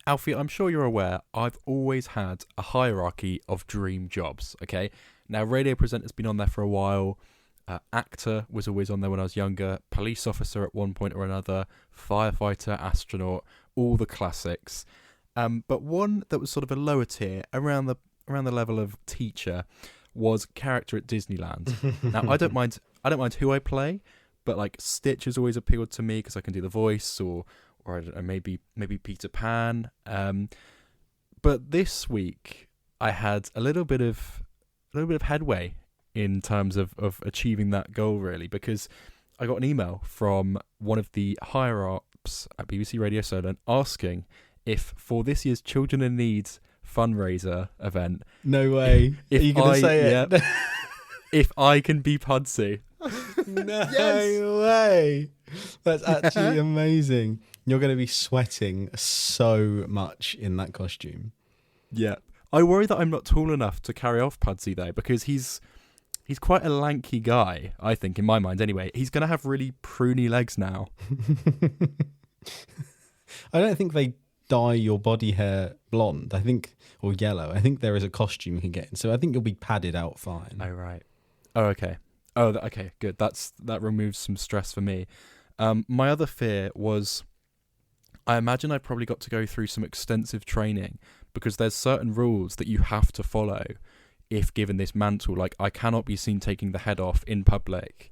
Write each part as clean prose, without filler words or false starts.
Alfie, I'm sure you're aware, I've always had a hierarchy of dream jobs, okay? Now, radio presenter's been on there for a while. Actor was always on there when I was younger. Police officer at one point or another. Firefighter, astronaut, all the classics. But one that was sort of a lower tier, around the level of teacher, was character at Disneyland. Now, I don't mind who I play, but like Stitch has always appealed to me because I can do the voice, or I don't know, maybe Peter Pan. But this week I had a little bit of headway in terms of achieving that goal, really, because I got an email from one of the higher ups at BBC Radio Solent asking if for this year's Children in Need fundraiser event, no way, if are you gonna say it? If I can be Pudsey. No way. That's actually amazing. You're going to be sweating so much in that costume. Yeah. I worry that I'm not tall enough to carry off Pudsey, though, because he's quite a lanky guy, I think, in my mind anyway. He's going to have really pruny legs now. I don't think they dye your body hair blonde, or yellow. I think there is a costume you can get in, so I think you'll be padded out fine. Oh, right. Oh, okay. Oh, okay, good. That removes some stress for me. My other fear was, I imagine I probably got to go through some extensive training because there's certain rules that you have to follow if given this mantle. Like, I cannot be seen taking the head off in public.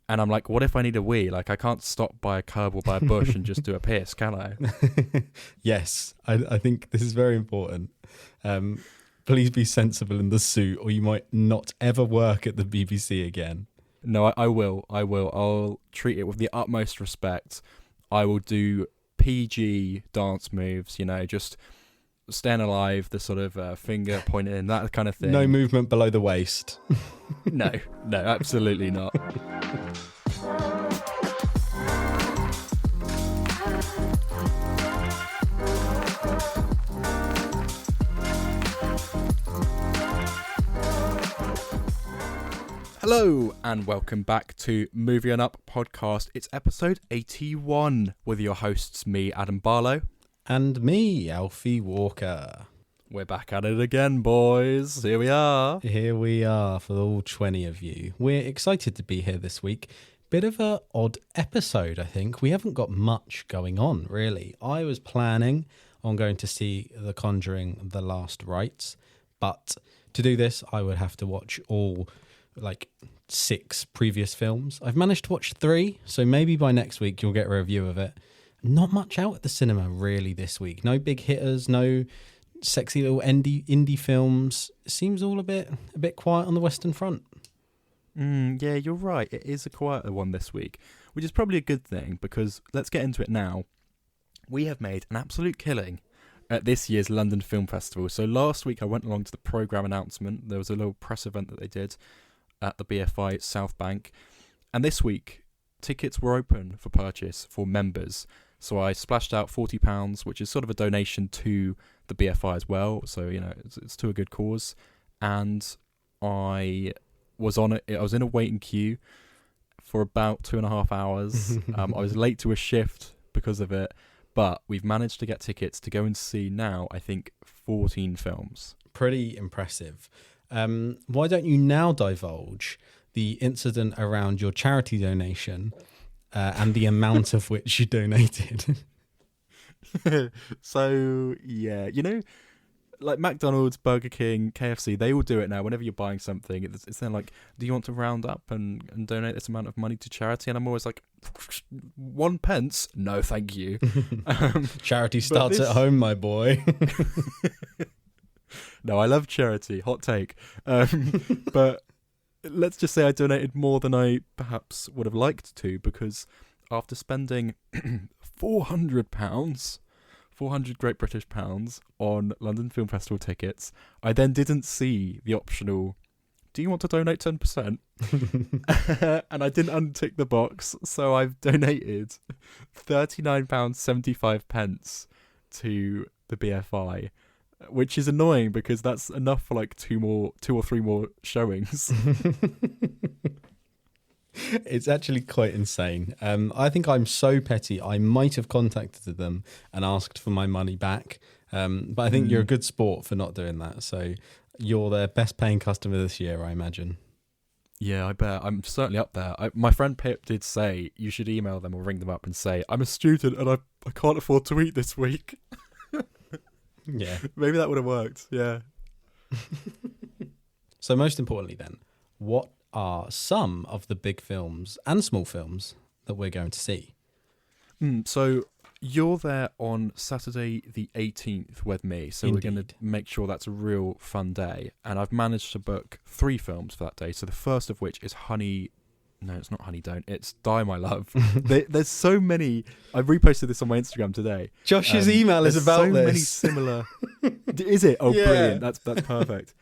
And I'm like, what if I need a wee? Like, I can't stop by a curb or by a bush and just do a piss, can I? Yes, I think this is very important. Please be sensible in the suit or you might not ever work at the BBC again. No, I will. I'll treat it with the utmost respect. I will do PG dance moves, just staying alive, the sort of finger pointing in, that kind of thing. No movement below the waist. No, absolutely not. Hello and welcome back to Movie On Up podcast. It's episode 81 with your hosts, me, Adam Barlow. And me, Alfie Walker. We're back at it again, boys. Here we are. Here we are for all 20 of you. We're excited to be here this week. Bit of an odd episode, I think. We haven't got much going on, really. I was planning on going to see The Conjuring: The Last Rites, but to do this, I would have to watch all 6 previous films. I've managed to watch 3, so maybe by next week you'll get a review of it. Not much out at the cinema really this week. No big hitters, no sexy little indie films. It seems all a bit quiet on the Western Front. Yeah, you're right. It is a quieter one this week, which is probably a good thing because let's get into it now. We have made an absolute killing at this year's London Film Festival. So last week I went along to the programme announcement. There was a little press event that they did at the BFI South Bank. And this week, tickets were open for purchase for members. So I splashed out £40, which is sort of a donation to the BFI as well. So, it's to a good cause. And I was on it. I was in a waiting queue for about 2.5 hours. I was late to a shift because of it. But we've managed to get tickets to go and see now, I think, 14 films. Pretty impressive. Why don't you now divulge the incident around your charity donation and the amount of which you donated? So, yeah, like McDonald's, Burger King, KFC, they all do it now. Whenever you're buying something, it's then like, do you want to round up and donate this amount of money to charity? And I'm always like, 1 pence? No, thank you. Charity starts at home, my boy. No, I love charity. Hot take. But let's just say I donated more than I perhaps would have liked to, because after spending £400, 400 Great British pounds on London Film Festival tickets, I then didn't see the optional, do you want to donate 10%? And I didn't untick the box, so I've donated £39.75 to the BFI, which is annoying because that's enough for like 2 or 3 more showings. It's actually quite insane. I think I'm so petty. I might have contacted them and asked for my money back. But I think you're a good sport for not doing that. So you're their best paying customer this year, I imagine. Yeah, I bet. I'm certainly up there. My friend Pip did say you should email them or ring them up and say, I'm a student and I can't afford to eat this week. Yeah. Maybe that would have worked. Yeah. So most importantly then, what are some of the big films and small films that we're going to see? So you're there on Saturday the 18th with me, so Indeed. we're going to make sure that's a real fun day. And I've managed to book 3 films for that day. So the first of which is Honey... No, it's not Honey Don't. It's Die My Love. There's so many... I reposted this on my Instagram today. Josh's email is about so this. Many similar... Is it? Oh, Yeah. brilliant. That's perfect.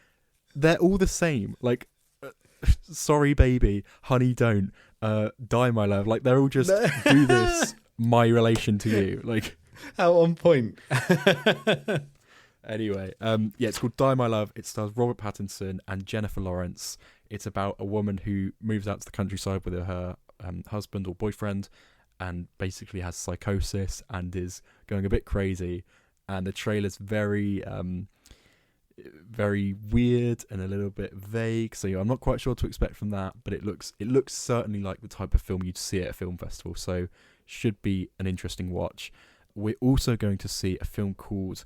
They're all the same. Like, Sorry Baby, Honey Don't, Die My Love. Like, they're all just do this... My relation to you, like how on point. Anyway, it's called Die My Love. It stars Robert Pattinson and Jennifer Lawrence. It's about a woman who moves out to the countryside with her husband or boyfriend, and basically has psychosis and is going a bit crazy. And the trailer's very, very weird and a little bit vague. So I'm not quite sure what to expect from that, but it looks certainly like the type of film you'd see at a film festival. So should be an interesting watch. We're also going to see a film called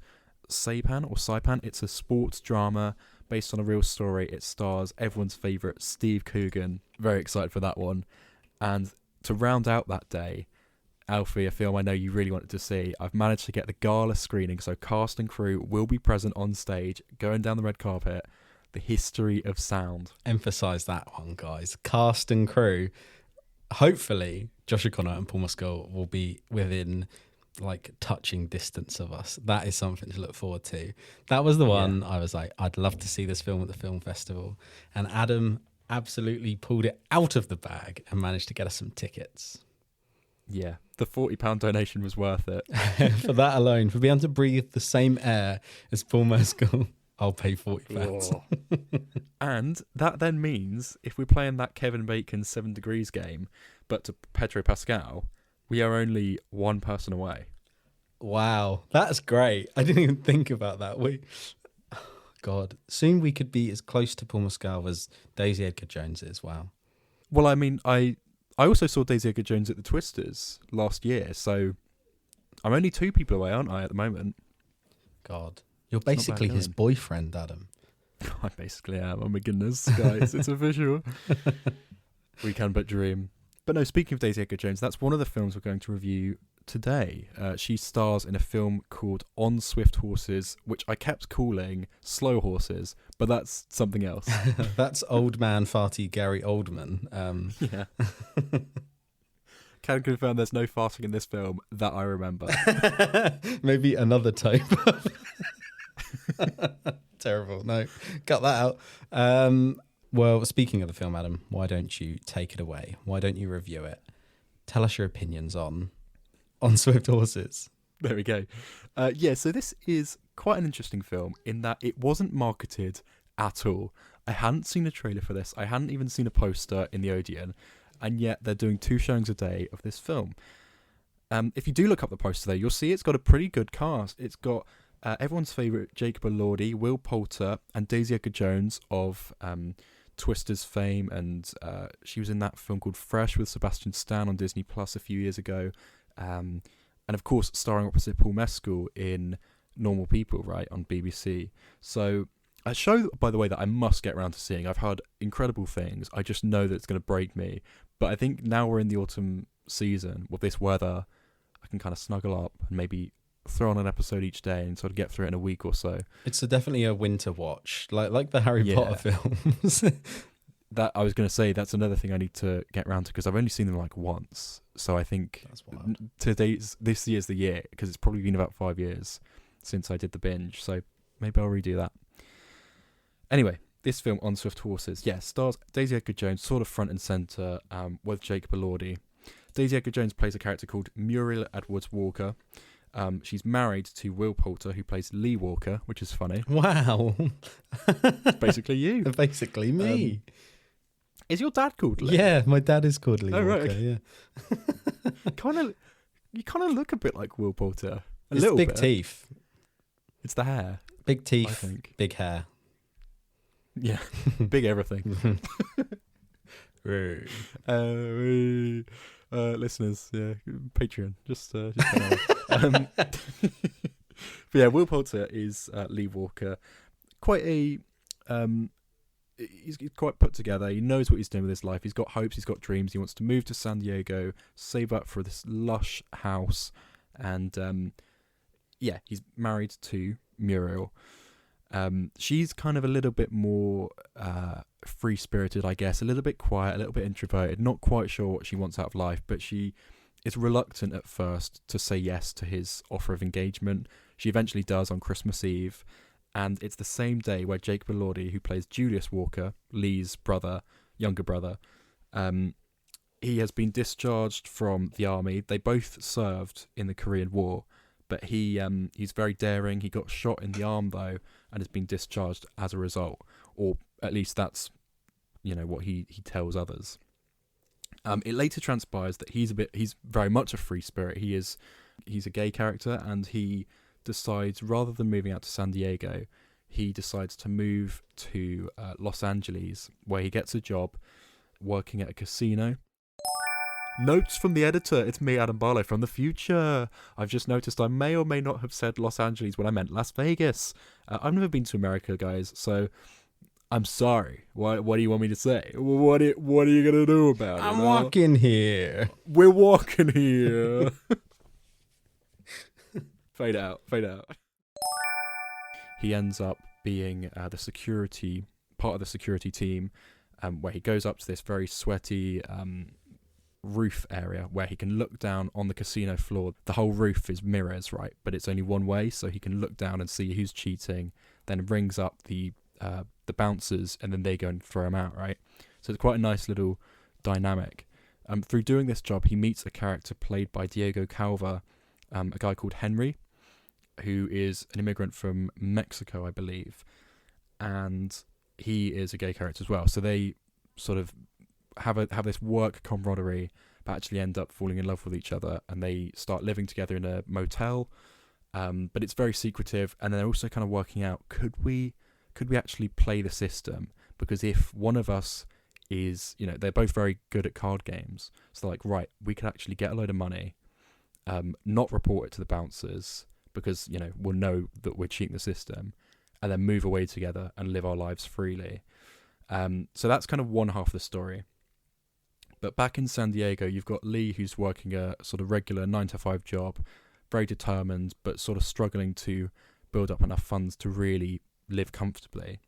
Saipan. It's a sports drama based on a real story. It stars everyone's favourite Steve Coogan. Very excited for that one. And to round out that day, Alfie, a film I know you really wanted to see, I've managed to get the gala screening, so cast and crew will be present on stage, going down the red carpet, The History of Sound. Emphasise that one, guys. Cast and crew. Hopefully, Josh O'Connor and Paul Mescal will be within like touching distance of us. That is something to look forward to. That was the one I was like, I'd love to see this film at the film festival. And Adam absolutely pulled it out of the bag and managed to get us some tickets. Yeah, the £40 donation was worth it. For that alone, for being able to breathe the same air as Paul Mescal, I'll pay £40. And that then means if we're playing that Kevin Bacon 7 Degrees game, but to Pedro Pascal, we are only one person away. Wow, that's great. I didn't even think about that. God, soon we could be as close to Paul Mescal as Daisy Edgar-Jones is. Wow. Well, I mean, I also saw Daisy Edgar-Jones at the Twisters last year, so I'm only 2 people away, aren't I, at the moment? God, you're basically his boyfriend, Adam. I basically am. Oh my goodness, guys, it's official. We can but dream. But no, speaking of Daisy Edgar-Jones, that's one of the films we're going to review today. She stars in a film called On Swift Horses, which I kept calling Slow Horses, but that's something else. That's old man farty Gary Oldman. Yeah. Can confirm there's no farting in this film that I remember. Maybe another type. Terrible. No, cut that out. Well, speaking of the film, Adam, why don't you take it away? Why don't you review it? Tell us your opinions on Swift Horses. There we go. So this is quite an interesting film in that it wasn't marketed at all. I hadn't seen a trailer for this. I hadn't even seen a poster in the Odeon. And yet they're doing 2 showings a day of this film. If you do look up the poster there, you'll see it's got a pretty good cast. It's got everyone's favourite Jacob Elordi, Will Poulter, and Daisy Edgar-Jones of Twisters fame. And she was in that film called Fresh with Sebastian Stan on Disney Plus a few years ago. And of course, starring opposite Paul Mescal in Normal People, right, on BBC. So a show, by the way, that I must get around to seeing. I've heard incredible things. I just know that it's going to break me. But I think now we're in the autumn season with this weather, I can kind of snuggle up and maybe throw on an episode each day and sort of get through it in a week or so. It's definitely a winter watch, like the Harry Potter films. That I was going to say, that's another thing I need to get around to because I've only seen them like once. So I think this year's the year because it's probably been about 5 years since I did the binge. So maybe I'll redo that. Anyway, this film, On Swift Horses, stars Daisy Edgar-Jones sort of front and centre with Jacob Elordi. Daisy Edgar-Jones plays a character called Muriel Edwards Walker. She's married to Will Poulter, who plays Lee Walker, which is funny. Wow. It's basically you. Basically me. Is your dad called Lee? Yeah, my dad is called Lee Oh, Walker. right, okay. Yeah, You kind of look a bit like Will Poulter. A it's little big bit. teeth, It's the hair, big I teeth, think. big hair. Yeah, big everything. Listeners, yeah, Patreon, just but yeah, Will Poulter is Lee Walker. Quite a he's quite put together. He knows what he's doing with his life. He's got hopes. He's got dreams. He wants to move to San Diego, save up for this lush house, and yeah, he's married to Muriel. She's kind of a little bit more free-spirited, I guess, a little bit quiet, a little bit introverted, not quite sure what she wants out of life, but she is reluctant at first to say yes to his offer of engagement. She eventually does on Christmas Eve, and it's the same day where Jacob Elordi, who plays Julius Walker, Lee's younger brother, he has been discharged from the army. They both served in the Korean War, but he's very daring. He got shot in the arm, though, and has been discharged as a result, or at least that's what he tells others. It later transpires that he's very much a free spirit. He's a gay character, and he decides, rather than moving out to San Diego, he decides to move to Los Angeles, where he gets a job working at a casino. Notes from the editor. It's me, Adam Barlow, from the future. I've just noticed I may or may not have said Los Angeles when I meant Las Vegas. I've never been to America, guys, so I'm sorry. What do you want me to say? What are you gonna do about it? I'm walking here. We're walking here. Fade out. He ends up being part of the security team, where he goes up to this very sweaty roof area where he can look down on the casino floor. The whole roof is mirrors, right? But it's only one way, so he can look down and see who's cheating, then rings up the bouncers, and then they go and throw him out, right? So it's quite a nice little dynamic. Through doing this job, he meets a character played by Diego Calva, a guy called Henry, who is an immigrant from Mexico, I believe, and he is a gay character as well. So they sort of have this work camaraderie, but actually end up falling in love with each other, and they start living together in a motel. But it's very secretive, and they're also kind of working out, could we actually play the system? Because if one of us is, they're both very good at card games, so like, right, we could actually get a load of money, not report it to the bouncers, because we'll know that we're cheating the system, and then move away together and live our lives freely. So that's kind of one half of the story. But back in San Diego, you've got Lee, who's working a sort of regular 9-to-5 job, very determined, but sort of struggling to build up enough funds to really live comfortably.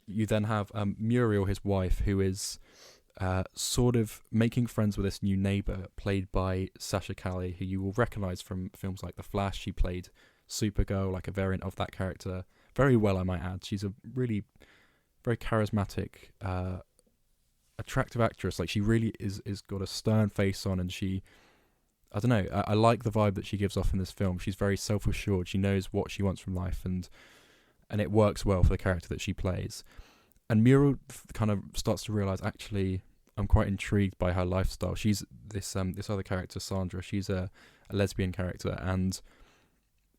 You then have Muriel, his wife, who is sort of making friends with this new neighbour, played by Sasha Calle, who you will recognise from films like The Flash. She played Supergirl, like a variant of that character, very well, I might add. She's a really very charismatic, attractive actress. Like, she really is got a stern face on, and I don't know, I like the vibe that she gives off in this film. She's very self-assured. She knows what she wants from life, and it works well for the character that she plays. And Muriel kind of starts to realise, actually, I'm quite intrigued by her lifestyle. She's this other character, Sandra. She's a lesbian character, and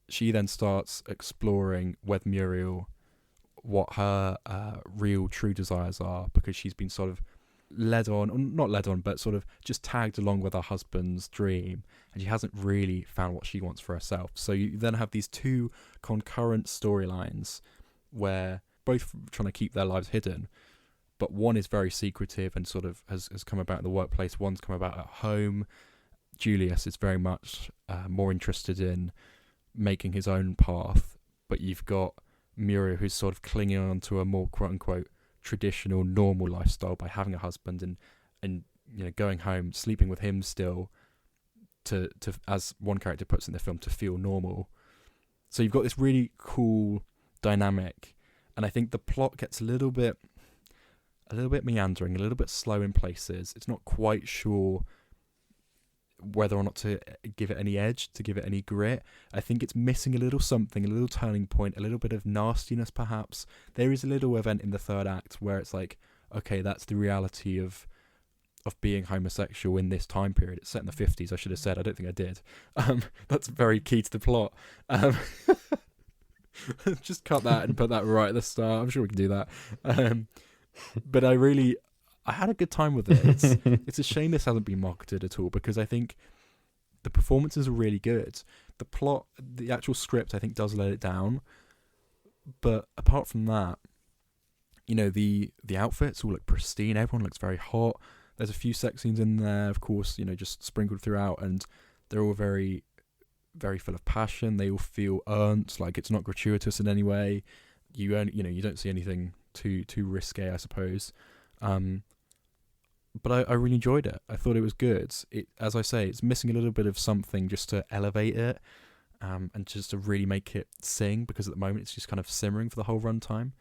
she then starts exploring with Muriel what her real true desires are, because she's been sort of not led on, but sort of just tagged along with her husband's dream, and she hasn't really found what she wants for herself. So you then have these two concurrent storylines where both trying to keep their lives hidden, but one is very secretive and sort of has come about in the workplace. One's come about at home. Julius is very much more interested in making his own path, but you've got Muriel, who's sort of clinging on to a more quote-unquote traditional, normal lifestyle by having a husband and going home, sleeping with him still, to as one character puts in the film, to feel normal. So you've got this really cool dynamic, and I think the plot gets a little bit meandering, a little bit slow in places. It's not quite sure whether or not to give it any edge, to give it any grit. I think it's missing a little something, a little turning point, a little bit of nastiness perhaps. There is a little event in the third act where it's like, okay, that's the reality of being homosexual in this time period. It's set in the 50s, I should have said. I don't think I did. That's very key to the plot. Just cut that and put that right at the start. I'm sure we can do that. But I had a good time with it. It's a shame this hasn't been marketed at all, because I think the performances are really good. The plot, the actual script, I think does let it down. But apart from that, you know, the outfits all look pristine. Everyone looks very hot. There's a few sex scenes in there, of course, you know, just sprinkled throughout, and they're all very, very full of passion. They all feel earned, like it's not gratuitous in any way. You don't see anything too risque, I suppose. But I really enjoyed it. I thought it was good. As I say, it's missing a little bit of something just to elevate it, and just to really make it sing, because at the moment it's just kind of simmering for the whole runtime.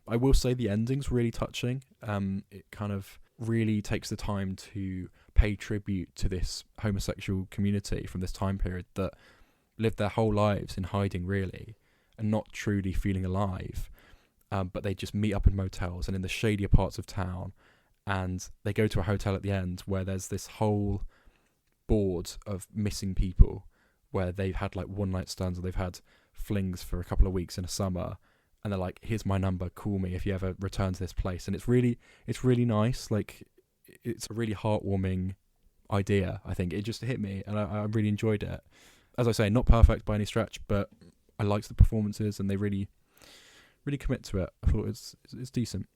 I will say the ending's really touching. It kind of really takes the time to pay tribute to this homosexual community from this time period that lived their whole lives in hiding, really, and not truly feeling alive. But they just meet up in motels and in the shadier parts of town, and they go to a hotel at the end where there's this whole board of missing people, where they've had like one night stands, or they've had flings for a couple of weeks in a summer, and they're like, here's my number, call me if you ever return to this place. And it's really nice. Like, it's a really heartwarming idea. I think it just hit me, and I really enjoyed it. As I say, not perfect by any stretch, but I liked the performances, and they really commit to it. I thought it's decent.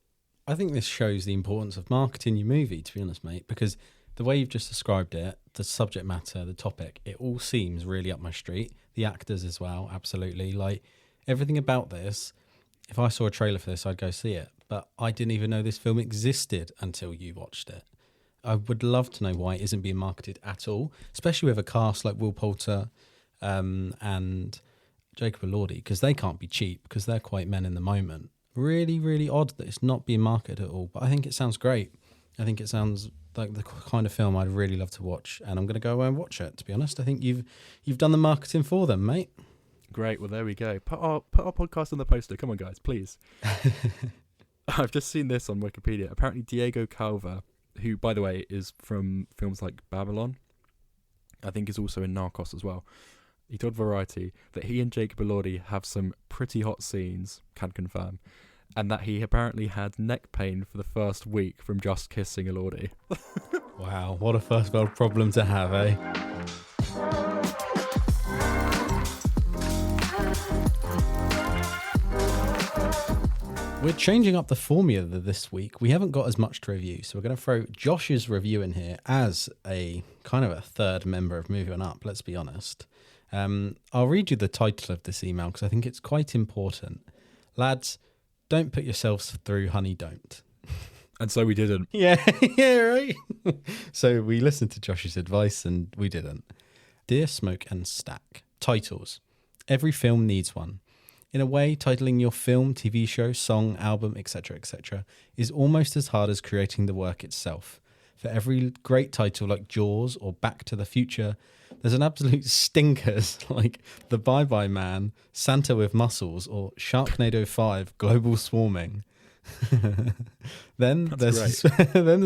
I think this shows the importance of marketing your movie, to be honest, mate, because the way you've just described it, the subject matter, the topic, it all seems really up my street. The actors as well, absolutely. Like, everything about this, if I saw a trailer for this, I'd go see it. But I didn't even know this film existed until you watched it. I would love to know why it isn't being marketed at all, especially with a cast like Will Poulter and Jacob Elordi, because they can't be cheap, because they're quite men in the moment. Really, really odd that it's not being marketed at all. But I think it sounds great. I think it sounds like the kind of film I'd really love to watch, and I'm going to go away and watch it, to be honest. I think you've done the marketing for them, mate. Great. Well, there we go. Put our podcast on the poster. Come on, guys, please. I've just seen this on Wikipedia. Apparently, Diego Calva, who, by the way, is from films like Babylon, I think is also in Narcos as well. He told Variety that he and Jacob Elordi have some pretty hot scenes, can confirm, and that he apparently had neck pain for the first week from just kissing Elordi. Wow, what a first world problem to have, eh? We're changing up the formula this week. We haven't got as much to review, so we're going to throw Josh's review in here as a kind of a third member of Moving Up, let's be honest. I'll read you the title of this email because I think it's quite important. Lads, don't put yourselves through Honey Don't. And so we didn't. Yeah, yeah, right. So we listened to Josh's advice and we didn't. Dear Smoke and Stack. Titles. Every film needs one. In a way, titling your film, TV show, song, album, etc., etc., is almost as hard as creating the work itself. For every great title like Jaws or Back to the Future, there's an absolute stinkers like The Bye Bye Man, Santa with Muscles, or Sharknado 5, Global Swarming. Then there's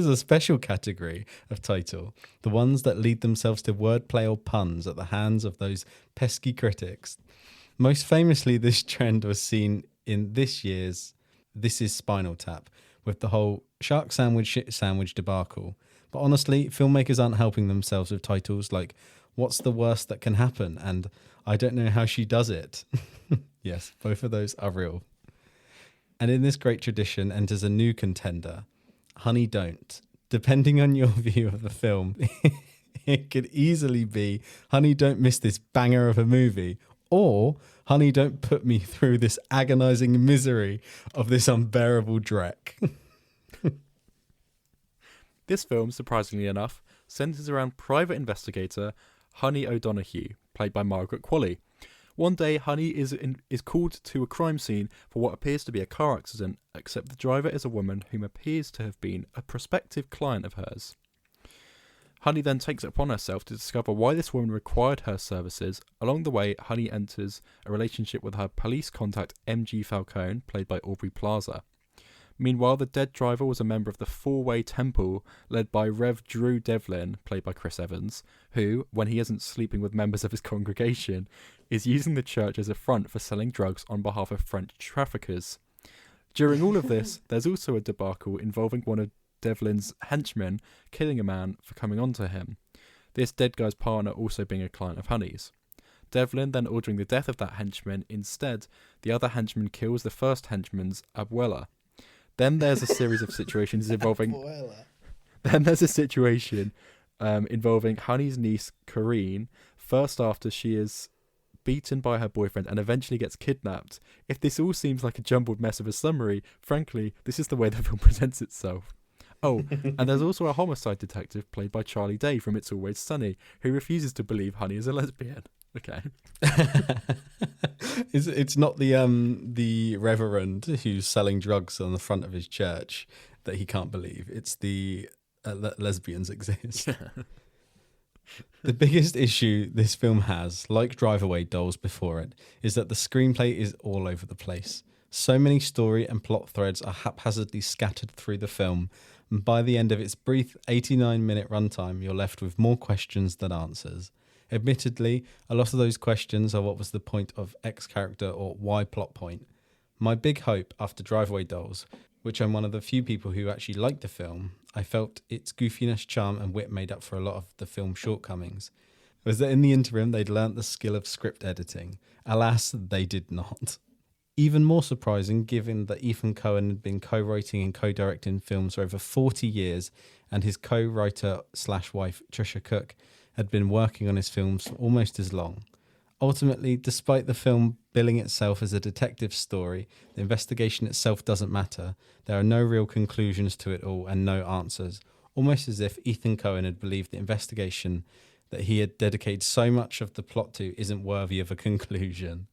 a special category of title, the ones that lead themselves to wordplay or puns at the hands of those pesky critics. Most famously, this trend was seen in this year's This Is Spinal Tap, with the whole shark sandwich, shit sandwich debacle. But honestly, filmmakers aren't helping themselves with titles like What's the Worst That Can Happen and I Don't Know How She Does It. Yes, both of those are real. And in this great tradition enters a new contender, Honey Don't. Depending on your view of the film, it could easily be Honey Don't Miss This Banger of a Movie, or Honey Don't Put Me Through This Agonizing Misery of This Unbearable Dreck. This film, surprisingly enough, centres around private investigator Honey O'Donoghue, played by Margaret Qualley. One day, Honey is called to a crime scene for what appears to be a car accident, except the driver is a woman whom appears to have been a prospective client of hers. Honey then takes it upon herself to discover why this woman required her services. Along the way, Honey enters a relationship with her police contact MG Falcone, played by Aubrey Plaza. Meanwhile, the dead driver was a member of the Four-Way Temple, led by Rev Drew Devlin, played by Chris Evans, who, when he isn't sleeping with members of his congregation, is using the church as a front for selling drugs on behalf of French traffickers. During all of this, there's also a debacle involving one of Devlin's henchmen killing a man for coming on to him. This dead guy's partner also being a client of Honey's. Devlin then ordering the death of that henchman. Instead, the other henchman kills the first henchman's abuela. Then there's a series of situations involving... Then there's a situation involving Honey's niece, Corrine, first after she is beaten by her boyfriend and eventually gets kidnapped. If this all seems like a jumbled mess of a summary, frankly, this is the way the film presents itself. Oh, and there's also a homicide detective played by Charlie Day from It's Always Sunny, who refuses to believe Honey is a lesbian. Okay. It's not the reverend who's selling drugs on the front of his church that he can't believe. It's the lesbians exist. The biggest issue this film has, like Drive Away Dolls before it, is that the screenplay is all over the place. So many story and plot threads are haphazardly scattered through the film, and by the end of its brief 89-minute runtime, you're left with more questions than answers. Admittedly, a lot of those questions are what was the point of X character or Y plot point. My big hope after Drive Away Dolls, which I'm one of the few people who actually liked the film, I felt its goofiness, charm and wit made up for a lot of the film's shortcomings, was that in the interim they'd learnt the skill of script editing. Alas, they did not. Even more surprising, given that Ethan Coen had been co-writing and co-directing films for over 40 years, and his co-writer/wife Trisha Cook had been working on his films for almost as long. Ultimately, despite the film billing itself as a detective story, the investigation itself doesn't matter. There are no real conclusions to it all and no answers, almost as if Ethan Coen had believed the investigation that he had dedicated so much of the plot to isn't worthy of a conclusion.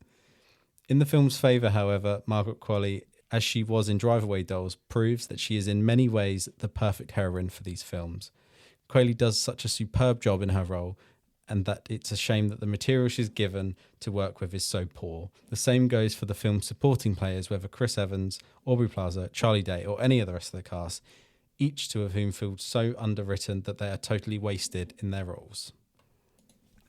In the film's favour, however, Margaret Qualley, as she was in Drive Away Dolls, proves that she is in many ways the perfect heroine for these films. Qualley does such a superb job in her role, and that it's a shame that the material she's given to work with is so poor. The same goes for the film's supporting players, whether Chris Evans, Aubrey Plaza, Charlie Day, or any of the rest of the cast, each two of whom feel so underwritten that they are totally wasted in their roles.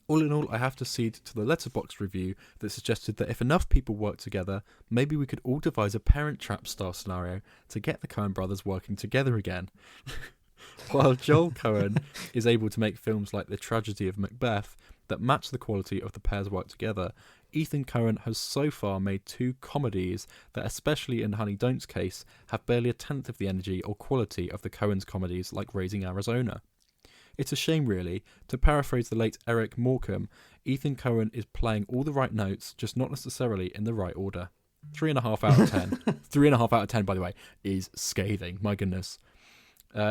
All in all, I have to cede to the Letterboxd review that suggested that if enough people work together, maybe we could all devise a Parent Trap style scenario to get the Coen brothers working together again. While Joel Coen is able to make films like The Tragedy of Macbeth that match the quality of the pair's work together, Ethan Coen has so far made two comedies that, especially in Honey Don't's case, have barely a tenth of the energy or quality of the Coens' comedies like Raising Arizona. It's a shame, really. To paraphrase the late Eric Morecambe, Ethan Coen is playing all the right notes, just not necessarily in the right order. 3.5 out of 10. 3.5 out of 10, by the way, is scathing. My goodness.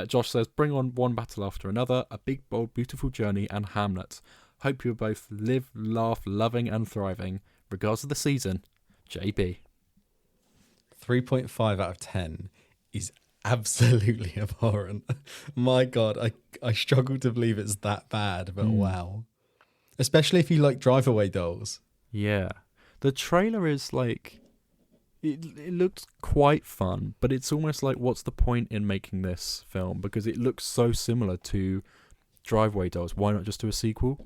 Josh says, bring on one battle after another, a big, bold, beautiful journey, and Hamlet. Hope you both live, laugh, loving, and thriving. Regards of the season, JB. 3.5 out of 10 is absolutely abhorrent. My God, I struggle to believe it's that bad, but wow. Especially if you like Drive Away Dolls. Yeah. The trailer is like... It looks quite fun, but it's almost like, what's the point in making this film? Because it looks so similar to Drive Away Dolls. Why not just do a sequel?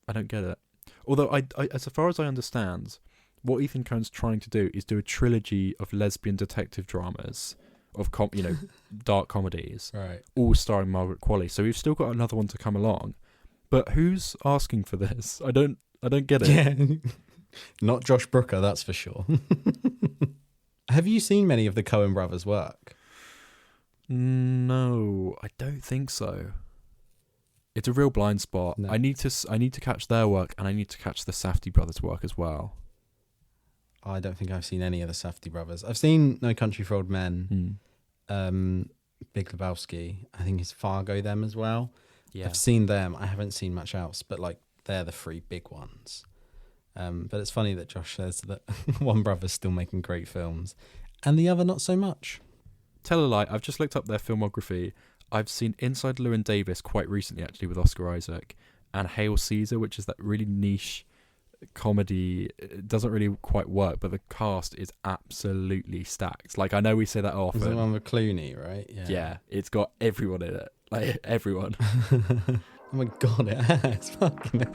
I don't get it. Although, I as far as I understand, what Ethan Coen's trying to do is do a trilogy of lesbian detective dramas, of dark comedies, right? All starring Margaret Qualley. So we've still got another one to come along. But who's asking for this? I don't get it. Yeah. Not Josh Brooker, that's for sure. Have you seen many of the Coen brothers' work? No, I don't think so. It's a real blind spot. No. I need to catch their work, and I need to catch the Safdie brothers' work as well. I don't think I've seen any of the Safdie brothers. I've seen No Country for Old Men, Big Lebowski. I think it's Fargo them as well. Yeah. I've seen them. I haven't seen much else, but like they're the three big ones. But it's funny that Josh says that one brother's still making great films and the other not so much. Tell a lie, I've just looked up their filmography. I've seen Inside Llewyn Davis quite recently, actually, with Oscar Isaac, and Hail Caesar, which is that really niche comedy, it doesn't really quite work, but the cast is absolutely stacked. Like, I know we say that often. It's the one with Clooney, right? Yeah, it's got everyone in it. Like, everyone. Oh my god, it has. Fucking hell.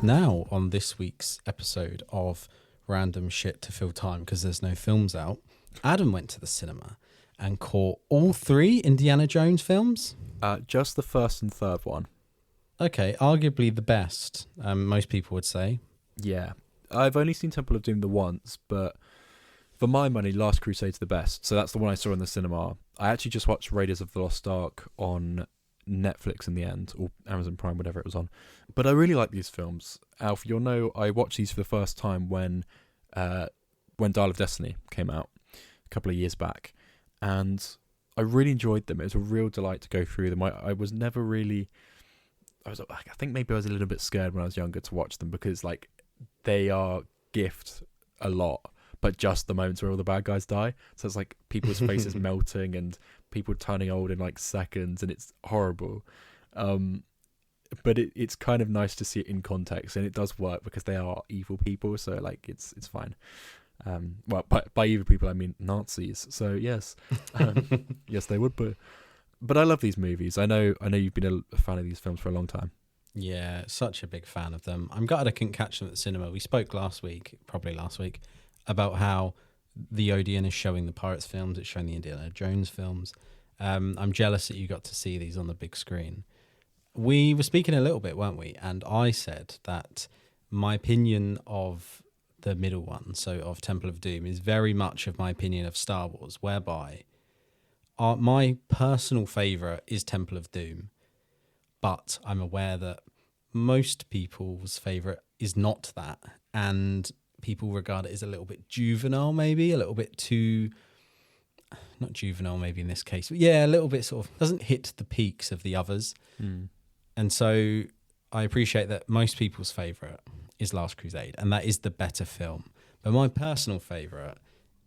Now, on this week's episode of Random Shit to Fill Time, because there's no films out, Adam went to the cinema and caught all 3 Indiana Jones films. Just the first and third one. Okay, arguably the best, most people would say. Yeah. I've only seen Temple of Doom the once, but for my money, Last Crusade's the best. So that's the one I saw in the cinema. I actually just watched Raiders of the Lost Ark on Netflix in the end, or Amazon Prime, whatever it was on. But I really like these films. Alf, you'll know I watched these for the first time when Dial of Destiny came out a couple of years back, and I really enjoyed them. It was a real delight to go through them. I was never really, I think maybe I was a little bit scared when I was younger to watch them, because like they are gift a lot, but just the moments where all the bad guys die. So it's like people's faces melting and people turning old in like seconds, and it's horrible. But it's kind of nice to see it in context, and it does work because they are evil people. So like it's fine. Well, by evil people I mean Nazis. So yes, yes they would. But I love these movies. I know you've been a fan of these films for a long time. Yeah, such a big fan of them. I'm gutted I couldn't catch them at the cinema. We spoke probably last week, about how the Odeon is showing the Pirates films, it's showing the Indiana Jones films. I'm jealous that you got to see these on the big screen. We were speaking a little bit, weren't we? And I said that my opinion of the middle one, so of Temple of Doom, is very much of my opinion of Star Wars, whereby my personal favourite is Temple of Doom, but I'm aware that most people's favourite is not that, and people regard it as a little bit juvenile, maybe a little bit too, not juvenile maybe in this case, but yeah, a little bit sort of doesn't hit the peaks of the others. And so I appreciate that most people's favourite is Last Crusade, and that is the better film. But my personal favourite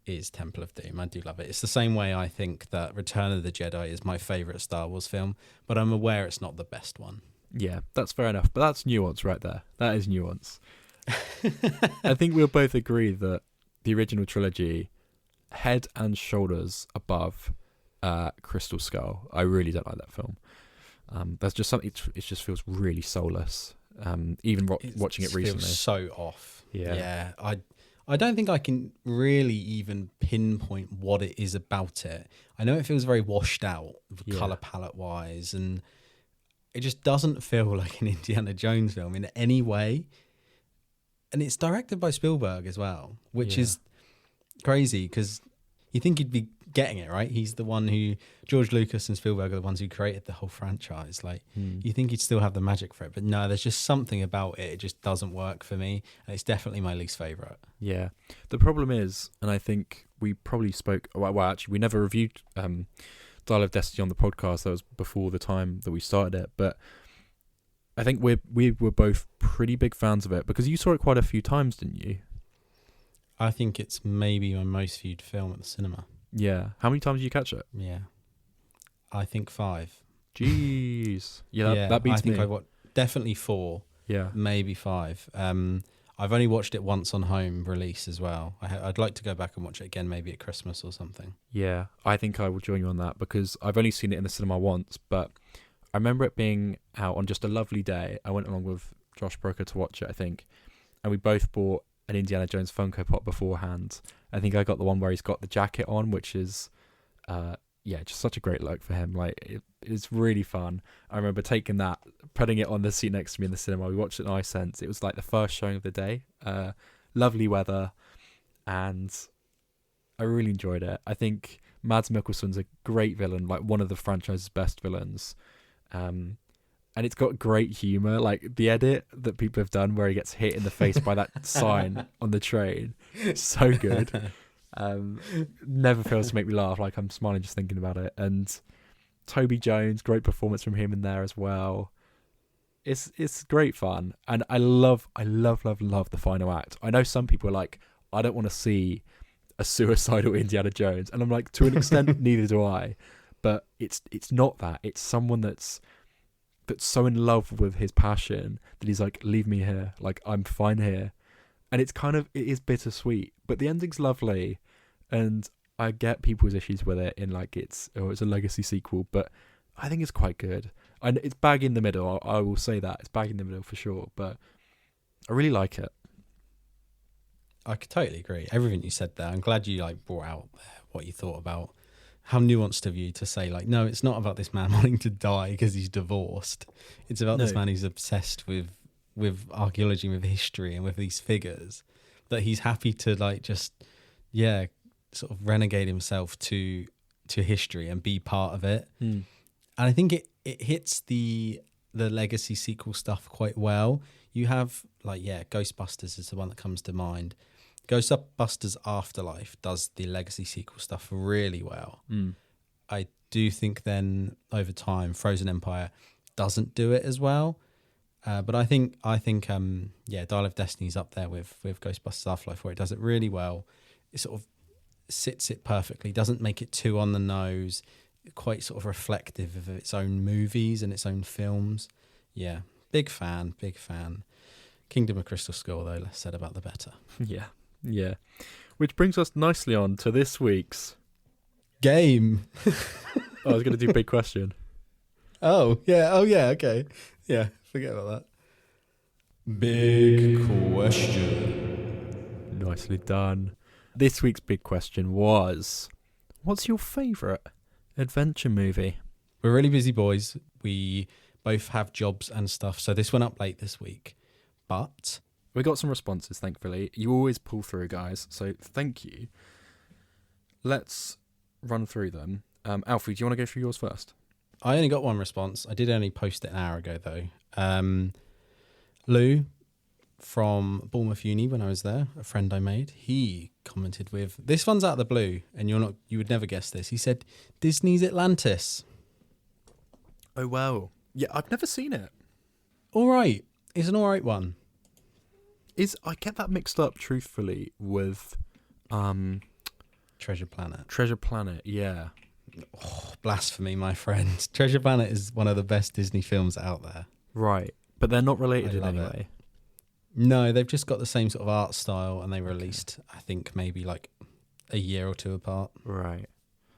is Temple of Doom. I do love it. It's the same way I think that Return of the Jedi is my favourite Star Wars film, but I'm aware it's not the best one. Yeah, that's fair enough. But that's nuance right there. That is nuance. I think we'll both agree that the original trilogy, head and shoulders above Crystal Skull. I really don't like that film. There's just something, it just feels really soulless. Even watching it recently. Feels so off. Yeah. I don't think I can really even pinpoint what it is about it. I know it feels very washed out, colour palette wise, and it just doesn't feel like an Indiana Jones film in any way. And it's directed by Spielberg as well, which is crazy because you think he'd be getting it, right? He's the one who, George Lucas and Spielberg are the ones who created the whole franchise. Like, you think he'd still have the magic for it, but no, there's just something about it. It just doesn't work for me, and it's definitely my least favourite. Yeah. The problem is, and I think we probably spoke, well actually we never reviewed Dial of Destiny on the podcast. That was before the time that we started it, but I think we were both pretty big fans of it because you saw it quite a few times, didn't you? I think it's maybe my most viewed film at the cinema. Yeah. How many times did you catch it? Yeah. I think 5. Jeez. Yeah, that beats me. I think I watched definitely 4. Yeah. Maybe 5. I've only watched it once on home release as well. I'd like to go back and watch it again, maybe at Christmas or something. Yeah, I think I will join you on that because I've only seen it in the cinema once, but I remember it being out on just a lovely day. I went along with Josh Broker to watch it, I think, and we both bought an Indiana Jones Funko Pop beforehand. I think I got the one where he's got the jacket on, which is, just such a great look for him. Like, it's really fun. I remember taking that, putting it on the seat next to me in the cinema. We watched it in iSense. It was like the first showing of the day. Lovely weather, and I really enjoyed it. I think Mads Mikkelsen's a great villain, like one of the franchise's best villains. And it's got great humour, like the edit that people have done where he gets hit in the face by that sign on the train. So good. Never fails to make me laugh. Like, I'm smiling just thinking about it. And Toby Jones, great performance from him in there as well. It's great fun. And I love the final act. I know some people are like, I don't want to see a suicidal Indiana Jones, and I'm like, to an extent, neither do I. But it's not that. It's someone that's so in love with his passion that he's like, leave me here. Like, I'm fine here. And it is bittersweet, but the ending's lovely, and I get people's issues with it in like it's a legacy sequel, but I think it's quite good. And it's bag in the middle. I will say that it's bag in the middle for sure, but I really like it. I could totally agree. Everything you said there. I'm glad you like brought out what you thought about how nuanced of you to say like, no, it's not about this man wanting to die because he's divorced. It's about this man who's obsessed with archaeology, with history, and with these figures, that he's happy to like just sort of renegade himself to history and be part of it. And I think it hits the legacy sequel stuff quite well. You have like Ghostbusters is the one that comes to mind. Ghostbusters Afterlife does the legacy sequel stuff really well. I do think then over time Frozen Empire doesn't do it as well. But I think Dial of Destiny's up there with Ghostbusters Afterlife, where it does it really well. It sort of sits it perfectly, doesn't make it too on the nose, quite sort of reflective of its own movies and its own films. Yeah, big fan. Kingdom of Crystal Skull, though, less said about the better. Yeah. Which brings us nicely on to this week's game. I was going to do big question. Oh, yeah, okay. Yeah, forget about that. Big question. Nicely done. This week's big question was, what's your favourite adventure movie? We're really busy boys. We both have jobs and stuff, so this went up late this week. But we got some responses, thankfully. You always pull through, guys, so thank you. Let's run through them. Alfie, do you want to go through yours first? I only got one response. I did only post it an hour ago, though. Lou from Bournemouth Uni, when I was there, a friend I made, he commented with, this one's out of the blue, and you would never guess this. He said, Disney's Atlantis. Oh, wow. Yeah, I've never seen it. All right. It's an all right one. I get that mixed up, truthfully, with Treasure Planet. Treasure Planet, yeah. Oh, blasphemy, my friend. Treasure Planet is one of the best Disney films out there. Right, but they're not related in any it. way. No, they've just got the same sort of art style, and they released, I think, maybe like a year or two apart. Right.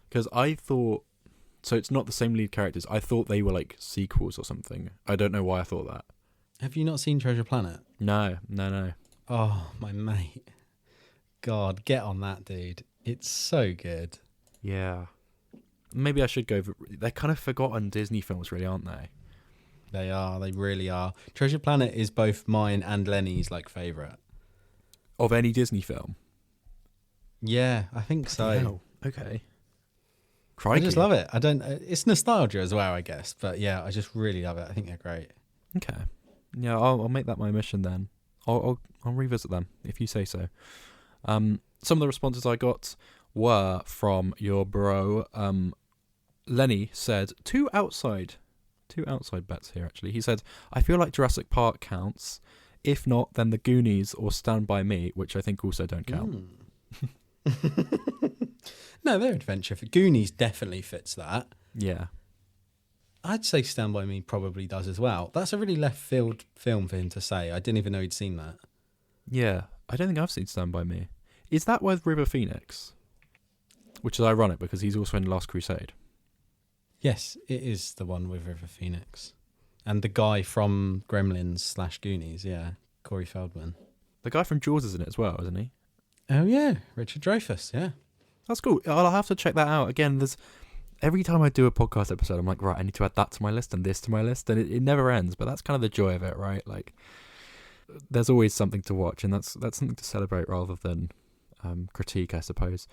Because I thought, so it's not the same lead characters. I thought they were like sequels or something. I don't know why I thought that. Have you not seen Treasure Planet? No. Oh, my mate. God, get on that, dude. It's so good. Yeah. Maybe I should go. They're kind of forgotten Disney films, really, aren't they? They are. They really are. Treasure Planet is both mine and Lenny's like favourite. Of any Disney film? Yeah, I think so. Hell. Okay. Crikey. I just love it. It's nostalgia as well, I guess. But yeah, I just really love it. I think they're great. Okay. Yeah, I'll make that my mission then. I'll revisit them if you say so. Some of the responses I got were from your bro. Lenny said two outside bets here actually. He said, I feel like Jurassic Park counts. If not, then The Goonies or Stand By Me, which I think also don't count. No, they're adventure. Goonies definitely fits that. Yeah. I'd say Stand By Me probably does as well. That's a really left field film for him to say. I didn't even know he'd seen that. Yeah, I don't think I've seen Stand By Me. Is that with River Phoenix? Which is ironic because he's also in Last Crusade. Yes, it is the one with River Phoenix. And the guy from Gremlins / Goonies, yeah, Corey Feldman. The guy from Jaws is in it as well, isn't he? Oh yeah, Richard Dreyfuss, yeah. That's cool. I'll have to check that out. Again, every time I do a podcast episode, I'm like, right, I need to add that to my list and this to my list, and it never ends, but that's kind of the joy of it, right? Like, there's always something to watch, and that's something to celebrate rather than critique, I suppose.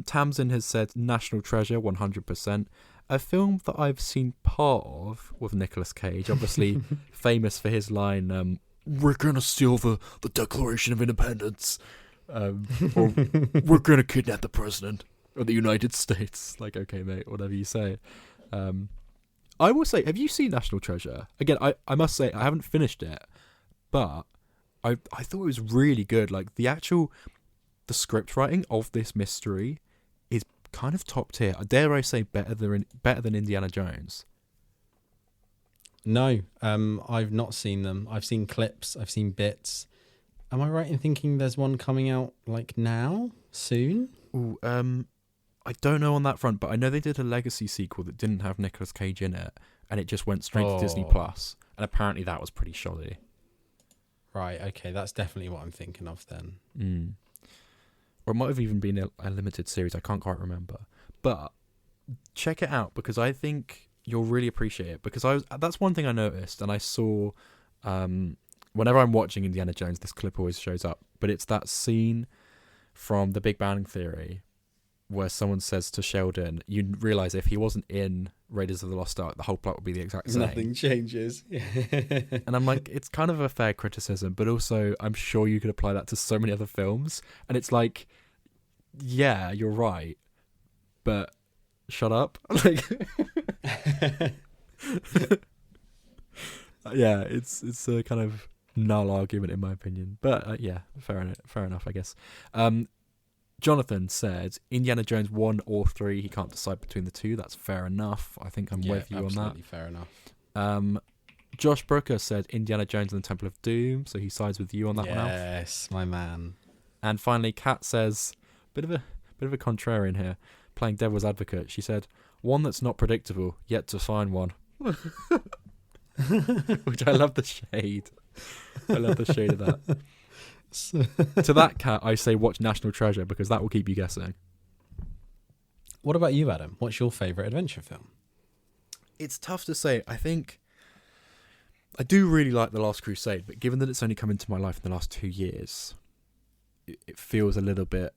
Tamsin has said National Treasure, 100%. A film that I've seen part of with Nicolas Cage, obviously famous for his line, we're going to steal the Declaration of Independence, or we're going to kidnap the President of the United States. Like, okay, mate, whatever you say. I will say, have you seen National Treasure? Again, I must say, I haven't finished it, but I thought it was really good. Like, the actual the script writing of this mystery is kind of top tier. Dare I say better than Indiana Jones? No, I've not seen them. I've seen clips. I've seen bits. Am I right in thinking there's one coming out like now, soon? Ooh, I don't know on that front, but I know they did a Legacy sequel that didn't have Nicolas Cage in it, and it just went straight to Disney Plus, and apparently that was pretty shoddy. Right, okay, that's definitely what I'm thinking of then. Or it might have even been a limited series, I can't quite remember. But check it out, because I think you'll really appreciate it, because that's one thing I noticed, and I saw whenever I'm watching Indiana Jones, this clip always shows up, but it's that scene from The Big Bang Theory where someone says to Sheldon, you realise if he wasn't in Raiders of the Lost Ark, the whole plot would be the exact same. Nothing changes. And I'm like, it's kind of a fair criticism, but also I'm sure you could apply that to so many other films. And it's like, yeah, you're right, but shut up. Like, yeah, it's a kind of null argument in my opinion. But yeah, fair enough, I guess. Jonathan said Indiana Jones 1 or 3. He can't decide between the two. That's fair enough. I think I'm with you on that. Absolutely fair enough. Josh Brooker said Indiana Jones and the Temple of Doom, so he sides with you on that one. Yes, my man. And finally, Kat says bit of a contrarian here, playing devil's advocate. She said one that's not predictable, yet to find one. Which I love the shade. I love the shade of that. To that, Kat, I say watch National Treasure, because that will keep you guessing. What about you, Adam? What's your favourite adventure film? It's tough to say. I think I do really like The Last Crusade, but given that it's only come into my life in the last 2 years, it feels a little bit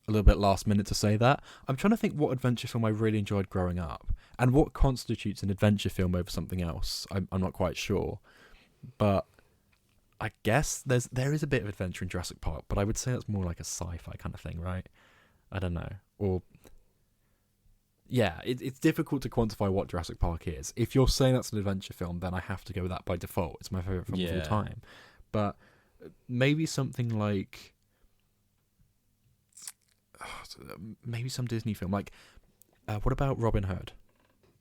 last minute to say that. I'm trying to think what adventure film I really enjoyed growing up, and what constitutes an adventure film over something else. I'm not quite sure, but I guess there is a bit of adventure in Jurassic Park, but I would say that's more like a sci-fi kind of thing, right? I don't know. Or yeah, it's difficult to quantify what Jurassic Park is. If you're saying that's an adventure film, then I have to go with that by default. It's my favourite film of all time. But maybe something like maybe some Disney film. Like, what about Robin Hood?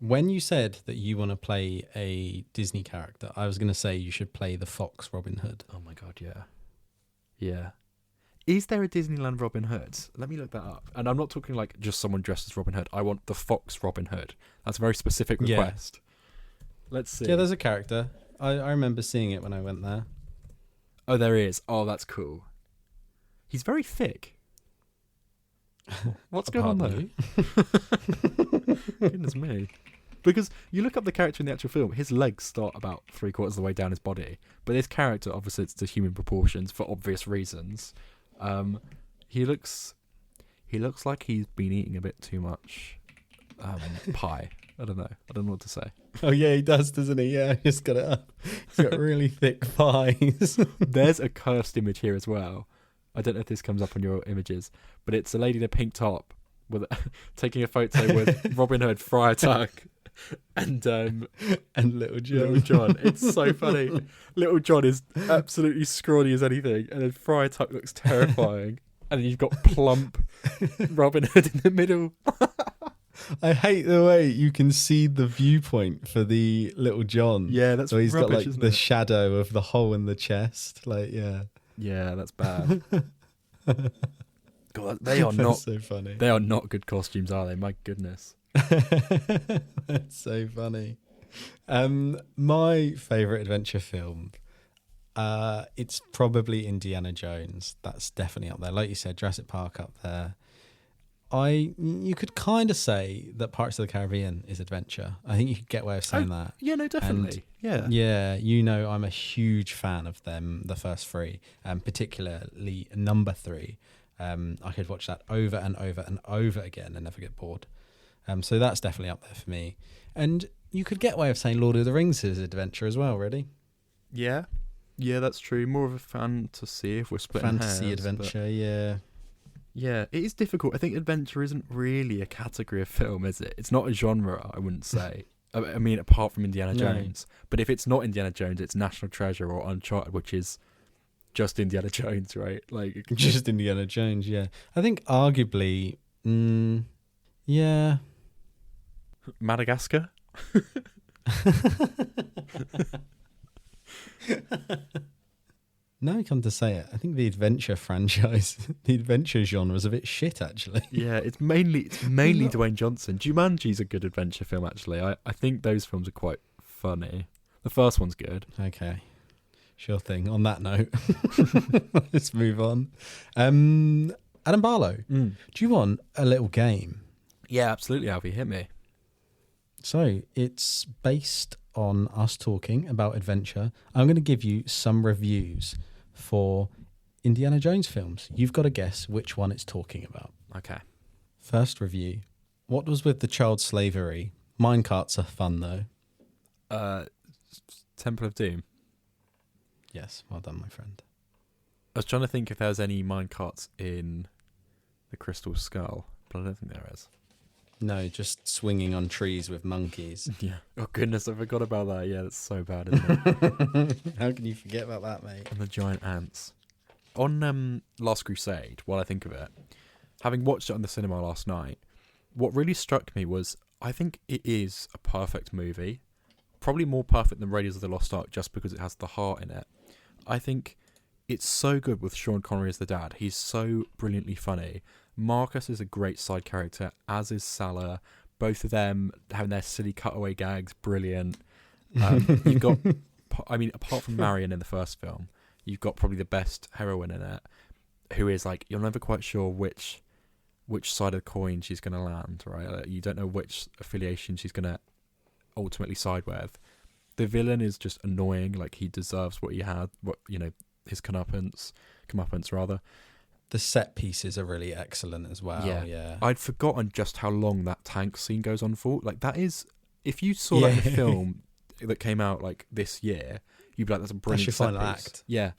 When you said that you want to play a Disney character, I was going to say you should play the Fox Robin Hood. Oh my god, yeah. Yeah. Is there a Disneyland Robin Hood? Let me look that up. And I'm not talking like just someone dressed as Robin Hood. I want the Fox Robin Hood. That's a very specific request. Yeah. Let's see. Yeah, there's a character. I remember seeing it when I went there. Oh, there is. Oh, that's cool. He's very thick. What's going on there? Goodness me. Because you look up the character in the actual film, his legs start about 3/4 of the way down his body. But this character, obviously, it's to human proportions for obvious reasons. He looks like he's been eating a bit too much pie. I don't know what to say. Oh yeah, he does, doesn't he? Yeah, he's got it up. He's got really thick thighs. There's a cursed image here as well. I don't know if this comes up on your images, but it's a lady in a pink top with taking a photo with Robin Hood, Friar Tuck, and Little John. Little John. It's so funny. Little John is absolutely scrawny as anything, and then Friar Tuck looks terrifying, and then you've got plump Robin Hood in the middle. I hate the way you can see the viewpoint for the Little John. Yeah, that's so he's rubbish, got like the it? shadow of the hole in the chest. Like, yeah. Yeah, that's bad. God, they are not so funny. They are not good costumes, are they? My goodness. That's so funny. My favourite adventure film, it's probably Indiana Jones. That's definitely up there. Like you said, Jurassic Park up there. You could kind of say that Pirates of the Caribbean is adventure. I think you could get away with saying that. Yeah, no, definitely. Yeah, you know, I'm a huge fan of them, the first three, particularly number 3. I could watch that over and over and over again and never get bored. So that's definitely up there for me. And you could get away with saying Lord of the Rings is adventure as well, really. Yeah, that's true. More of a fantasy if we're splitting fantasy hairs, adventure, yeah. Yeah, it is difficult. I think adventure isn't really a category of film, is it? It's not a genre, I wouldn't say. I mean, apart from Indiana Jones. But if it's not Indiana Jones, it's National Treasure or Uncharted, which is just Indiana Jones, right? Like Just Indiana Jones, yeah. I think arguably, yeah. Madagascar. Now I come to say it, I think the adventure franchise, the adventure genre is a bit shit, actually. Yeah, it's mainly Dwayne Johnson. Jumanji's a good adventure film, actually. I think those films are quite funny. The first one's good. Okay, sure thing. On that note, let's move on. Adam Barlow, do you want a little game? Yeah, absolutely, Alfie. Hit me. So it's based on us talking about adventure. I'm going to give you some reviews for Indiana Jones films. You've got to guess which one it's talking about. Okay. First review. What was with the child slavery? Minecarts are fun, though. Temple of Doom. Yes, well done, my friend. I was trying to think if there was any minecarts in the Crystal Skull, but I don't think there is. No, just swinging on trees with monkeys. Yeah. Oh, goodness, I forgot about that. Yeah, that's so bad, isn't it? How can you forget about that, mate? And the giant ants. On Last Crusade, while I think of it, having watched it on the cinema last night, what really struck me was I think it is a perfect movie. Probably more perfect than Raiders of the Lost Ark just because it has the heart in it. I think it's so good with Sean Connery as the dad. He's so brilliantly funny. Marcus is a great side character, as is Salah. Both of them having their silly cutaway gags, brilliant. You've got, I mean, apart from Marion in the first film, you've got probably the best heroine in it, who is like, you're never quite sure which side of the coin she's going to land, right? Like, you don't know which affiliation she's going to ultimately side with. The villain is just annoying, like he deserves what he had, his comeuppance rather. The set pieces are really excellent as well. Yeah. I'd forgotten just how long that tank scene goes on for. Like that is, if you saw that in a film that came out like this year, you'd be like, that's a brilliant That's your set final piece. act. Yeah,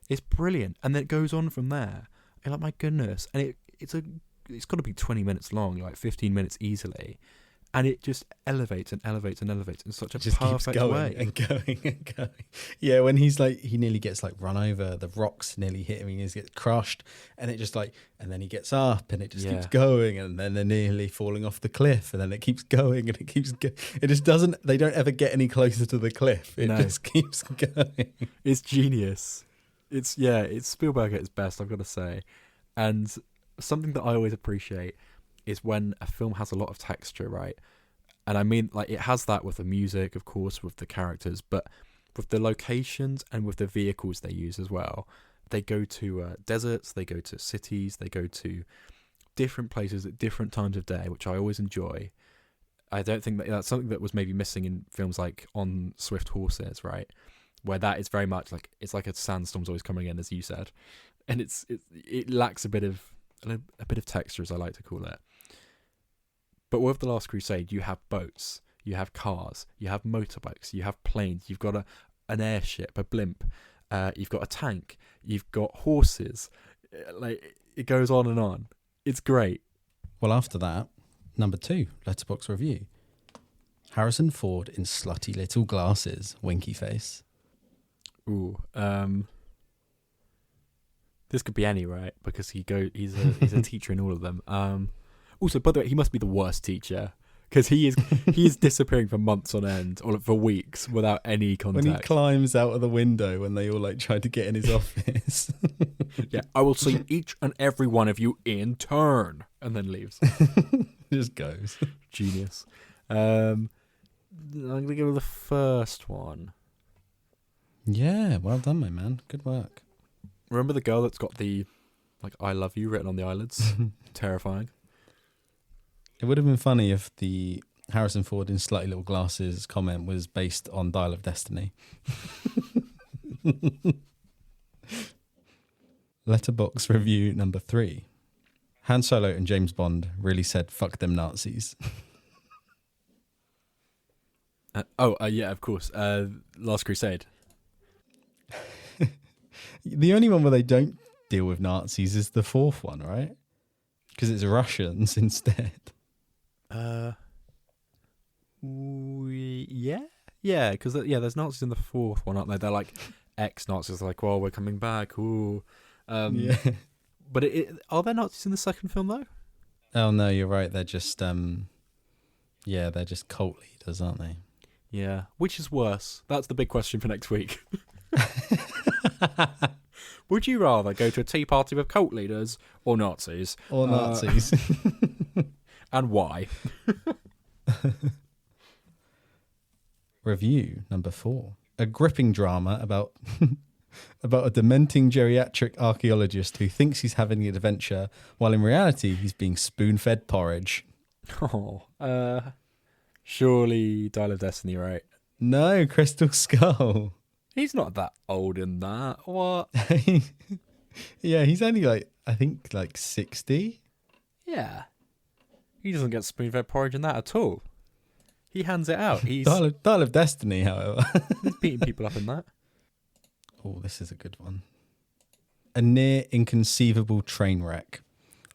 it's brilliant, and then it goes on from there. And like, my goodness, and it's got to be 20 minutes long, like 15 minutes easily. And it just elevates and elevates and elevates in such a just perfect keeps going way. and going and going. Yeah, when he nearly gets like run over, the rocks nearly hit him, he gets crushed, and it just like, and then he gets up and it just keeps going, and then they're nearly falling off the cliff, and then it keeps going and it keeps going. It just doesn't, they don't ever get any closer to the cliff. It just keeps going. It's genius. It's Spielberg at his best, I've got to say. And something that I always appreciate is when a film has a lot of texture, right? And I mean, like, it has that with the music, of course, with the characters, but with the locations and with the vehicles they use as well. They go to deserts, they go to cities, they go to different places at different times of day, which I always enjoy. I don't think that's something that was maybe missing in films like On Swift Horses, right? Where that is very much like, it's like a sandstorm's always coming in, as you said. And it lacks a bit of texture, as I like to call it. But with The Last Crusade, you have boats, you have cars, you have motorbikes, you have planes, you've got an airship, a blimp, you've got a tank, you've got horses. Like, it goes on and on. It's great. Well, after that, number 2, Letterboxd review. Harrison Ford in slutty little glasses, winky face. Ooh, this could be any, right? Because he's a teacher in all of them. Also, by the way, he must be the worst teacher, because he is disappearing for months on end, or for weeks, without any contact. When he climbs out of the window when they all like try to get in his office. Yeah, I will see each and every one of you in turn, and then leaves. Just goes. Genius. I'm gonna go with the first one. Yeah, well done, my man. Good work. Remember the girl that's got the like "I love you" written on the eyelids? Terrifying. It would have been funny if the Harrison Ford in slutty little glasses comment was based on Dial of Destiny. Letterboxd review number 3. Han Solo and James Bond really said, "Fuck them Nazis." Yeah, of course. Last Crusade. The only one where they don't deal with Nazis is the 4th one, right? Because it's Russians instead. Yeah, because there's Nazis in the 4th one, aren't there? They're like ex-Nazis are like, well, we're coming back. Ooh. Yeah. But are there Nazis in the second film, though? Oh, no, you're right. They're just, they're just cult leaders, aren't they? Yeah. Which is worse? That's the big question for next week. Would you rather go to a tea party with cult leaders or Nazis? Or Nazis. And why? Review number 4. A gripping drama about about a dementing geriatric archaeologist who thinks he's having an adventure while in reality he's being spoon-fed porridge. Oh, surely Dial of Destiny, right? No, Crystal Skull. He's not that old in that. What? Yeah, he's only I think 60. Yeah. He doesn't get spoon-fed porridge in that at all. He hands it out. He's Dial of Destiny, however. he's beating people up in that. Oh, this is a good one. A near inconceivable train wreck.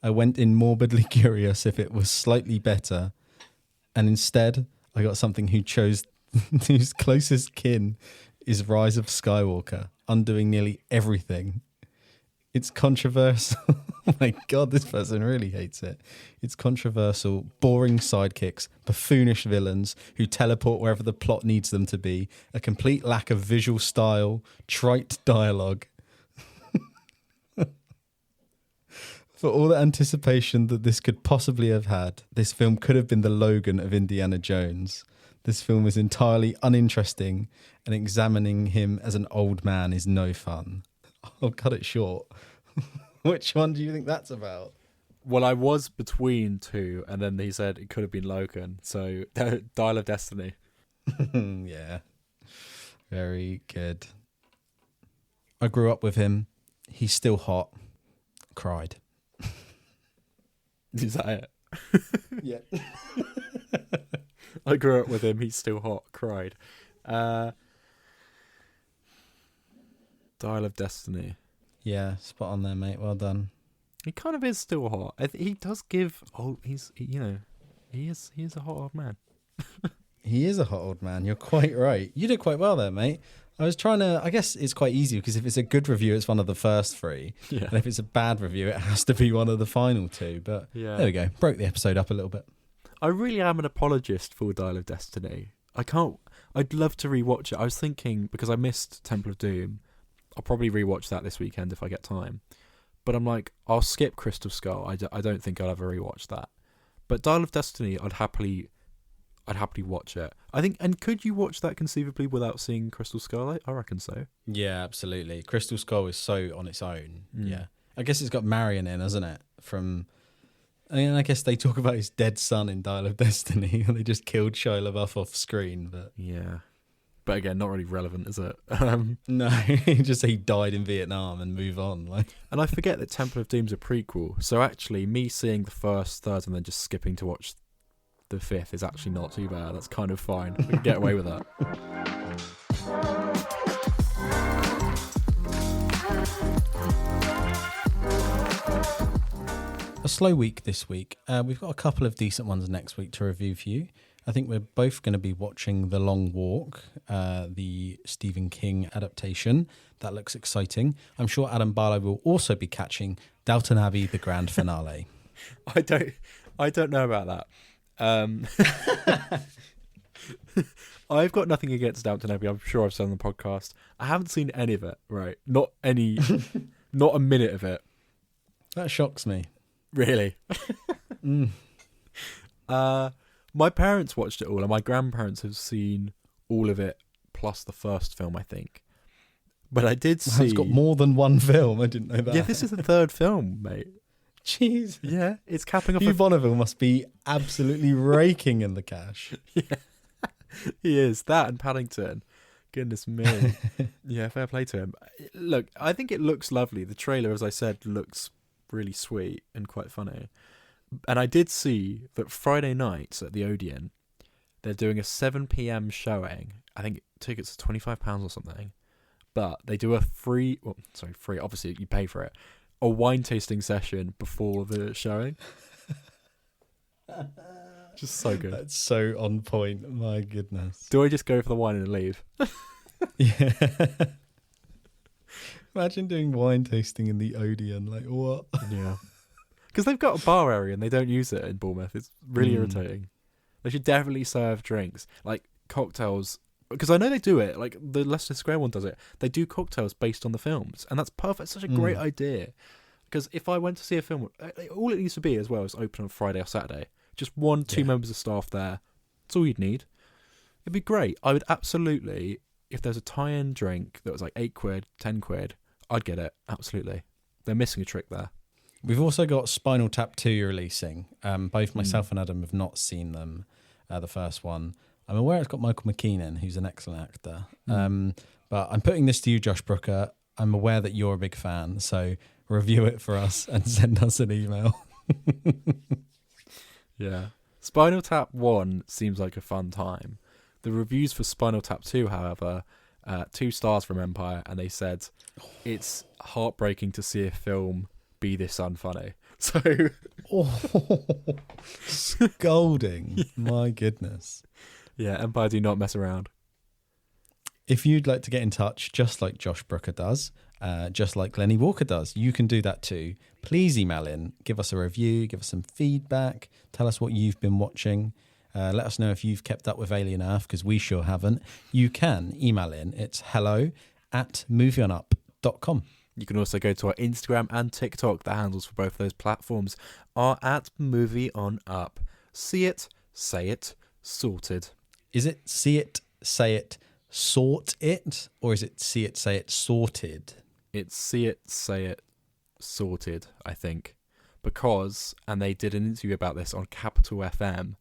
I went in morbidly curious if it was slightly better, and instead I got something whose closest kin is Rise of Skywalker, undoing nearly everything. It's controversial. Oh my God, this person really hates it. It's controversial, boring sidekicks, buffoonish villains who teleport wherever the plot needs them to be, a complete lack of visual style, trite dialogue. For all the anticipation that this could possibly have had, this film could have been the Logan of Indiana Jones. This film is entirely uninteresting, and examining him as an old man is no fun. I'll cut it short. Which one do you think that's about? Well, I was between two, and then he said it could have been Logan. So, Dial of Destiny. Yeah. Very good. I grew up with him. He's still hot. Cried. Is that it? Yeah. I grew up with him. He's still hot. Cried. Dial of Destiny. Yeah, spot on there, mate. Well done. He kind of is still hot. He does give. Oh, he is a hot old man. He is a hot old man. You're quite right. You did quite well there, mate. I guess it's quite easy because if it's a good review, it's one of the first 3. Yeah. And if it's a bad review, it has to be one of the final 2. But Yeah. There we go. Broke the episode up a little bit. I really am an apologist for Dial of Destiny. I'd love to rewatch it. I was thinking, because I missed Temple of Doom, I'll probably rewatch that this weekend if I get time. But I'm like, I'll skip Crystal Skull. I don't think I'll ever rewatch that. But Dial of Destiny, I'd happily watch it. I think, and could you watch that conceivably without seeing Crystal Skull? I reckon so. Yeah, absolutely. Crystal Skull is so on its own. Mm. Yeah. I guess it's got Marion in, hasn't it? I guess they talk about his dead son in Dial of Destiny, and they just killed Shia LaBeouf off screen. But Yeah. But again, not really relevant, is it? no, just say he died in Vietnam and move on. And I forget that Temple of Doom's a prequel. So actually, me seeing the first, third, and then just skipping to watch the 5th is actually not too bad. That's kind of fine. We can get away with that. A slow week this week. We've got a couple of decent ones next week to review for you. I think we're both going to be watching The Long Walk, the Stephen King adaptation. That looks exciting. I'm sure Adam Barlow will also be catching Downton Abbey, the grand finale. I don't know about that. I've got nothing against Downton Abbey. I'm sure I've said on the podcast. I haven't seen any of it. Right? Not any. Not a minute of it. That shocks me. Really. Mm. My parents watched it all, and my grandparents have seen all of it, plus the first film, I think. But I did see... It's got more than one film. I didn't know that. Yeah, this is the 3rd film, mate. Jeez. Yeah, it's capping off... Hugh Bonneville must be absolutely raking in the cash. Yeah, he is. That and Paddington. Goodness me. Yeah, fair play to him. Look, I think it looks lovely. The trailer, as I said, looks really sweet and quite funny. And I did see that Friday nights at the Odeon, they're doing a 7 p.m. showing. I think tickets are £25 or something. But they do a free, obviously you pay for it, a wine tasting session before the showing. Just so good. That's so on point. My goodness. Do I just go for the wine and leave? Yeah. Imagine doing wine tasting in the Odeon. Like, what? Yeah. Because they've got a bar area and they don't use it in Bournemouth. It's really irritating. They should definitely serve drinks, like cocktails. Because I know they do it. Like the Leicester Square one does it. They do cocktails based on the films. And that's perfect. Such a great idea. Because if I went to see a film, all it needs to be as well is open on Friday or Saturday. Just 1-2 members of staff there. That's all you'd need. It'd be great. I would absolutely, if there's a tie-in drink that was like £8, £10, I'd get it. Absolutely. They're missing a trick there. We've also got Spinal Tap 2 releasing. Both myself and Adam have not seen them, the first one. I'm aware it's got Michael McKean, who's an excellent actor. But I'm putting this to you, Josh Brooker. I'm aware that you're a big fan, so review it for us and send us an email. Yeah. Spinal Tap 1 seems like a fun time. The reviews for Spinal Tap 2, however, 2 stars from Empire, and they said it's heartbreaking to see a film be this unfunny. So, Scolding. My goodness. Yeah, Empire do not mess around. If you'd like to get in touch, just like Josh Brooker does, just like Lenny Walker does, you can do that too. Please email in, give us a review, give us some feedback, tell us what you've been watching. Let us know if you've kept up with Alien Earth, because we sure haven't. You can email in. It's hello@movieonup.com. You can also go to our Instagram and TikTok. The handles for both of those platforms are at @movieonup. See it, say it, sorted. Is it see it, say it, sort it? Or is it see it, say it, sorted? It's see it, say it, sorted, I think. Because, and they did an interview about this on Capital FM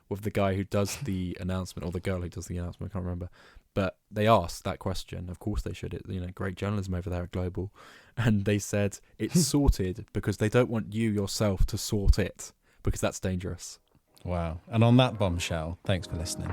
with the guy who does the announcement, or the girl who does the announcement, I can't remember. But they asked that question. Of course they should. Great journalism over there at Global. And they said it's sorted because they don't want you yourself to sort it, because that's dangerous. Wow. And on that bombshell, thanks for listening.